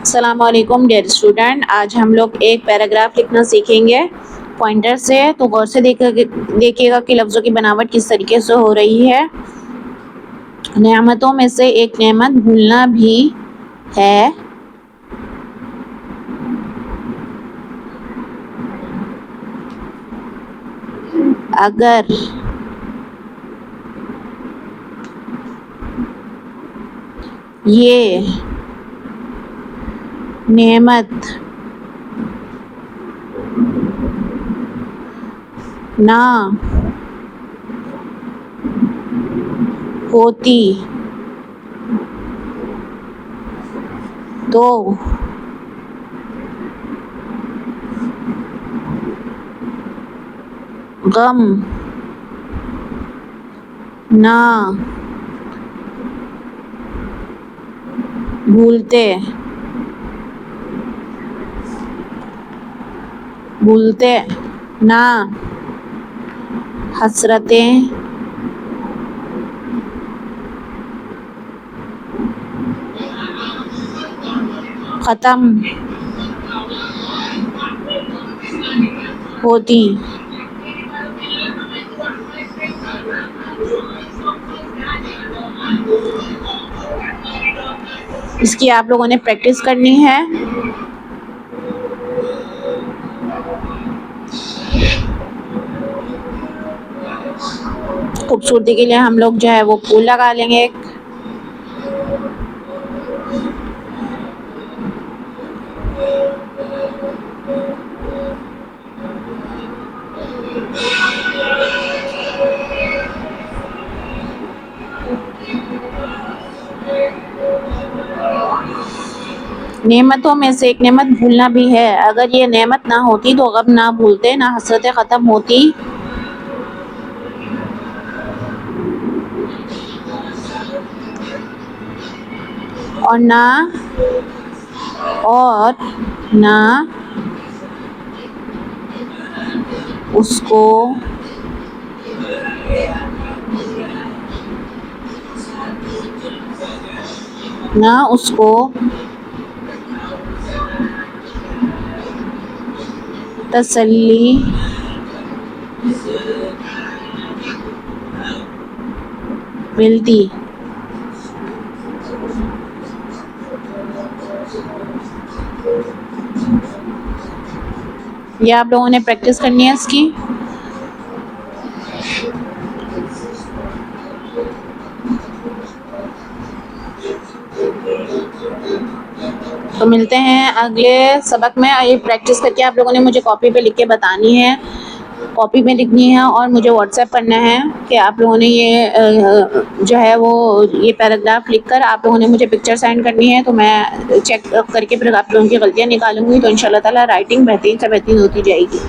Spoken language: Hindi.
अस्सलाम वालेकुम डियर स्टूडेंट। आज हम लोग एक पैराग्राफ लिखना सीखेंगे पॉइंटर से। तो गौर से देखिएगा कि लफ्ज़ों की बनावट किस तरीके से हो रही है। नेमतों में से एक नेमत भूलना भी है। अगर ये नेमत ना होती तो गम ना भूलते ना हसरतें ख़त्म होती। इसकी आप लोगों ने प्रैक्टिस करनी है। खूबसूरती के लिए हम लोग जो है वो फूल लगा लेंगे एक। नेमतों में से एक नेमत भूलना भी है। अगर ये नेमत ना होती तो गम ना भूलते, ना हसरतें ख़त्म होती और ना उसको तसल्ली मिलती। ये आप लोगों ने प्रैक्टिस करनी है इसकी। तो मिलते हैं अगले सबक में। ये प्रैक्टिस करके आप लोगों ने मुझे कॉपी पे लिख के बतानी है, कॉपी में लिखनी है और मुझे व्हाट्सएप करना है कि आप लोगों ने ये जो है वो ये पैराग्राफ लिखकर आप लोगों ने मुझे पिक्चर सेंड करनी है। तो मैं चेक करके फिर आप लोगों की गलतियाँ निकालूंगी। तो इंशाल्लाह ताला राइटिंग बेहतरीन से बेहतरीन होती जाएगी।